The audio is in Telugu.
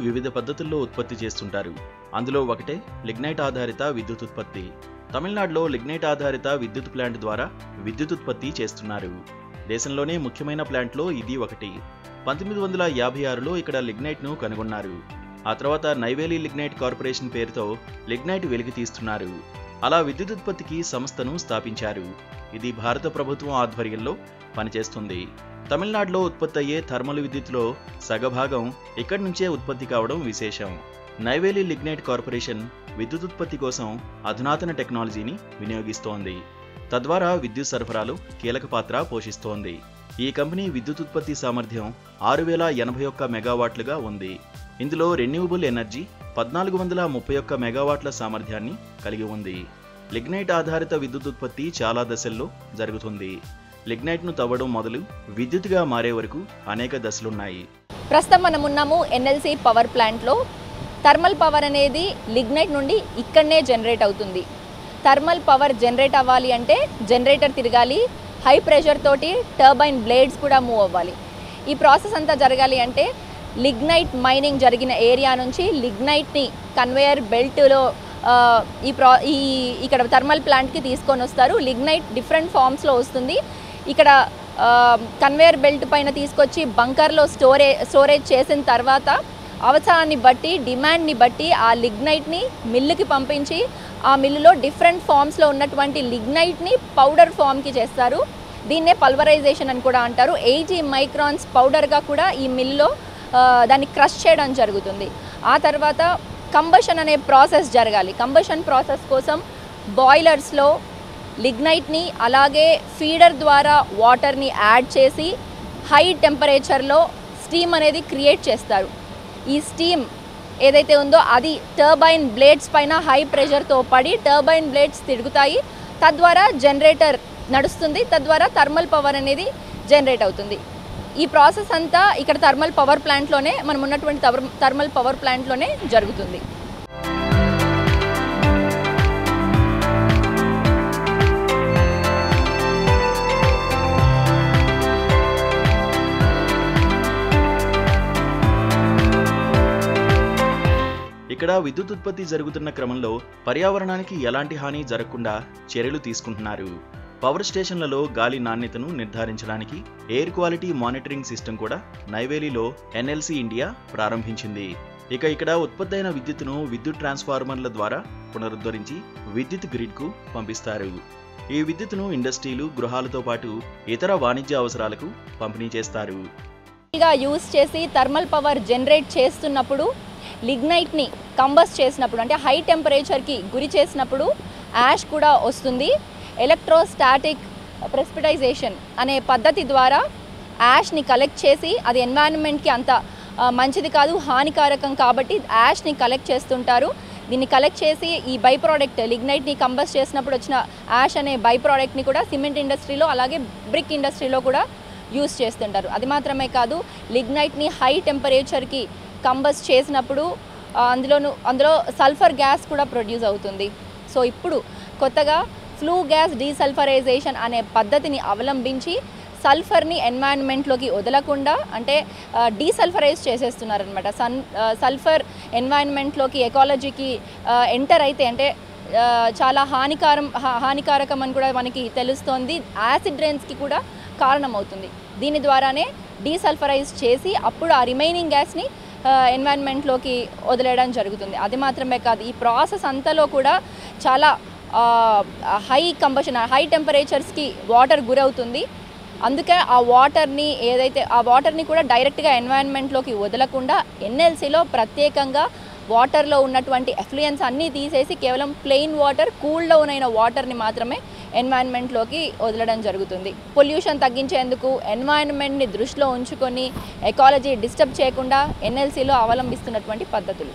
వివిధ పద్ధతుల్లో ఉత్పత్తి చేస్తుంటారు. అందులో ఒకటే లిగ్నైట్ ఆధారిత విద్యుత్ ఉత్పత్తి. తమిళనాడులో లిగ్నైట్ ఆధారిత విద్యుత్ ప్లాంట్ ద్వారా విద్యుత్ ఉత్పత్తి చేస్తున్నారు. దేశంలోనే ముఖ్యమైన ప్లాంట్లో ఇది ఒకటి. 1956లో ఇక్కడ లిగ్నైట్ను కనుగొన్నారు. ఆ తర్వాత నైవేలి లిగ్నైట్ కార్పొరేషన్ పేరుతో లిగ్నైట్ వెలికి తీస్తున్నారు. అలా విద్యుత్ ఉత్పత్తికి సంస్థను స్థాపించారు. ఇది భారత ప్రభుత్వం ఆధ్వర్యంలో పనిచేస్తుంది. తమిళనాడులో ఉత్పత్తి అయ్యే థర్మల్ విద్యుత్లో సగభాగం ఇక్కడి నుంచే ఉత్పత్తి కావడం విశేషం. నైవేలి లిగ్నైట్ కార్పొరేషన్ విద్యుత్ ఉత్పత్తి కోసం అధునాతన టెక్నాలజీని వినియోగిస్తోంది. తద్వారా విద్యుత్ సరఫరాలో కీలక పాత్ర పోషిస్తోంది. ఈ కంపెనీ విద్యుత్ ఉత్పత్తి సామర్థ్యం 6081 మెగావాట్లుగా ఉంది. ఇందులో రెన్యూవబుల్ ఎనర్జీ 1431 మెగావాట్ల సామర్థ్యాన్ని కలిగి ఉంది. లిగ్నైట్ ఆధారిత విద్యుత్ ఉత్పత్తి చాలా దశల్లో జరుగుతుంది. లిగ్నైట్ను తవ్వడం మొదలు విద్యుత్గా మారే వరకు అనేక దశలున్నాయి. ప్రస్తుతం మనం ఉన్నాము ఎన్ఎల్సి పవర్ ప్లాంట్లో. థర్మల్ పవర్ అనేది లిగ్నైట్ నుండి ఇక్కడనే జనరేట్ అవుతుంది. థర్మల్ పవర్ జనరేట్ అవ్వాలి అంటే జనరేటర్ తిరగాలి, హై ప్రెషర్ తోటి టర్బైన్ బ్లేడ్స్ కూడా మూవ్ అవ్వాలి. ఈ ప్రాసెస్ అంతా జరగాలి అంటే లిగ్నైట్ మైనింగ్ జరిగిన ఏరియా నుంచి లిగ్నైట్ని కన్వేయర్ బెల్ట్లో ఇక్కడ థర్మల్ ప్లాంట్కి తీసుకొని వస్తారు. లిగ్నైట్ డిఫరెంట్ ఫామ్స్లో వస్తుంది. ఇక్కడ కన్వేయర్ బెల్ట్ పైన తీసుకొచ్చి బంకర్లో స్టోరేజ్ చేసిన తర్వాత అవసరాన్ని బట్టి డిమాండ్ని బట్టి ఆ లిగ్నైట్ని మిల్లుకి పంపించి ఆ మిల్లులో డిఫరెంట్ ఫామ్స్లో ఉన్నటువంటి లిగ్నైట్ని పౌడర్ ఫామ్కి చేస్తారు. దీన్నే పల్వరైజేషన్ అని కూడా అంటారు. 80 మైక్రాన్స్ పౌడర్గా కూడా ఈ మిల్లులో దాన్ని క్రష్ చేయడం జరుగుతుంది. ఆ తర్వాత కంబషన్ అనే ప్రాసెస్ జరగాలి. కంబషన్ ప్రాసెస్ కోసం బాయిలర్స్లో లిగ్నైట్ని అలాగే ఫీడర్ ద్వారా వాటర్ని యాడ్ చేసి హై టెంపరేచర్లో స్టీమ్ అనేది క్రియేట్ చేస్తారు. ఈ స్టీమ్ ఏదైతే ఉందో అది టర్బైన్ బ్లేడ్స్ పైన హై ప్రెషర్తో పడి టర్బైన్ బ్లేడ్స్ తిరుగుతాయి. తద్వారా జనరేటర్ నడుస్తుంది. తద్వారా థర్మల్ పవర్ అనేది జనరేట్ అవుతుంది. ఈ ప్రాసెస్ అంతా ఇక్కడ థర్మల్ పవర్ ప్లాంట్లోనే మనం ఉన్నటువంటి థర్మల్ పవర్ ప్లాంట్లోనే జరుగుతుంది. ఇక్కడ విద్యుత్ ఉత్పత్తి జరుగుతున్న క్రమంలో పర్యావరణానికి ఎలాంటి హాని జరగకుండా చర్యలు తీసుకుంటున్నారు. పవర్ స్టేషన్లలో గాలి నాణ్యతను నిర్ధారించడానికి ఎయిర్ క్వాలిటీ మానిటరింగ్ సిస్టమ్ కూడా నైవేలిలో ఎన్ఎల్సి ఇండియా ప్రారంభించింది. ఇక్కడ ఉత్పత్తి అయిన విద్యుత్తును విద్యుత్ ట్రాన్స్ఫార్మర్ల ద్వారా పునరుద్ధరించి విద్యుత్ గ్రిడ్కు పంపిస్తారు. ఈ విద్యుత్తును ఇండస్ట్రీలు, గృహాలతో పాటు ఇతర వాణిజ్య అవసరాలకు పంపిణీ చేస్తారు. యూజ్ చేసి థర్మల్ పవర్ జనరేట్ చేస్తున్నప్పుడు లిగ్నైట్ని కంబస్ చేసినప్పుడు అంటే హై టెంపరేచర్కి గురి చేసినప్పుడు యాష్ కూడా వస్తుంది. ఎలక్ట్రోస్టాటిక్ ప్రెసిపిటైజేషన్ అనే పద్ధతి ద్వారా యాష్ని కలెక్ట్ చేసి అది ఎన్వైరన్మెంట్కి అంత మంచిది కాదు, హానికారకం కాబట్టి యాష్ని కలెక్ట్ చేస్తుంటారు. దీన్ని కలెక్ట్ చేసి ఈ బై ప్రోడక్ట్ లిగ్నైట్ని కంబస్ చేసినప్పుడు వచ్చిన యాష్ అనే బై ప్రోడక్ట్ని కూడా సిమెంట్ ఇండస్ట్రీలో అలాగే బ్రిక్ ఇండస్ట్రీలో కూడా యూస్ చేస్తుంటారు. అది మాత్రమే కాదు, లిగ్నైట్ని హై టెంపరేచర్కి కంబస్ చేసినప్పుడు అందులో సల్ఫర్ గ్యాస్ కూడా ప్రొడ్యూస్ అవుతుంది. సో ఇప్పుడు కొత్తగా ఫ్లూ గ్యాస్ డీసల్ఫరైజేషన్ అనే పద్ధతిని అవలంబించి సల్ఫర్ని ఎన్వైరన్మెంట్లోకి వదలకుండా అంటే డీసల్ఫరైజ్ చేసేస్తున్నారనమాట. సల్ఫర్ ఎన్వైరన్మెంట్లోకి ఎకాలజీకి ఎంటర్ అయితే అంటే చాలా హానికారకం అని కూడా మనకి తెలుస్తోంది. యాసిడ్ రైన్స్కి కూడా కారణమవుతుంది. దీని ద్వారానే డీసల్ఫరైజ్ చేసి అప్పుడు ఆ రిమైనింగ్ గ్యాస్ని ఎన్వైరన్మెంట్లోకి వదిలేయడం జరుగుతుంది. అది మాత్రమే కాదు, ఈ ప్రాసెస్ అంతలో కూడా చాలా హై టెంపరేచర్స్కి వాటర్ గురవుతుంది. అందుకే ఆ వాటర్ని కూడా డైరెక్ట్గా ఎన్వైరన్మెంట్లోకి వదలకుండా ఎన్ఎల్సిలో ప్రత్యేకంగా వాటర్లో ఉన్నటువంటి ఎఫ్లూయన్స్ అన్నీ తీసేసి కేవలం ప్లెయిన్ వాటర్, కూల్ డౌన్ అయిన వాటర్ని మాత్రమే ఎన్వైరన్మెంట్లోకి వదలడం జరుగుతుంది. పొల్యూషన్ తగ్గించేందుకు ఎన్వైరన్మెంట్ని దృష్టిలో ఉంచుకొని ఎకాలజీ డిస్టర్బ్ చేయకుండా ఎన్ఎల్సిలో అవలంబిస్తున్నటువంటి పద్ధతులు.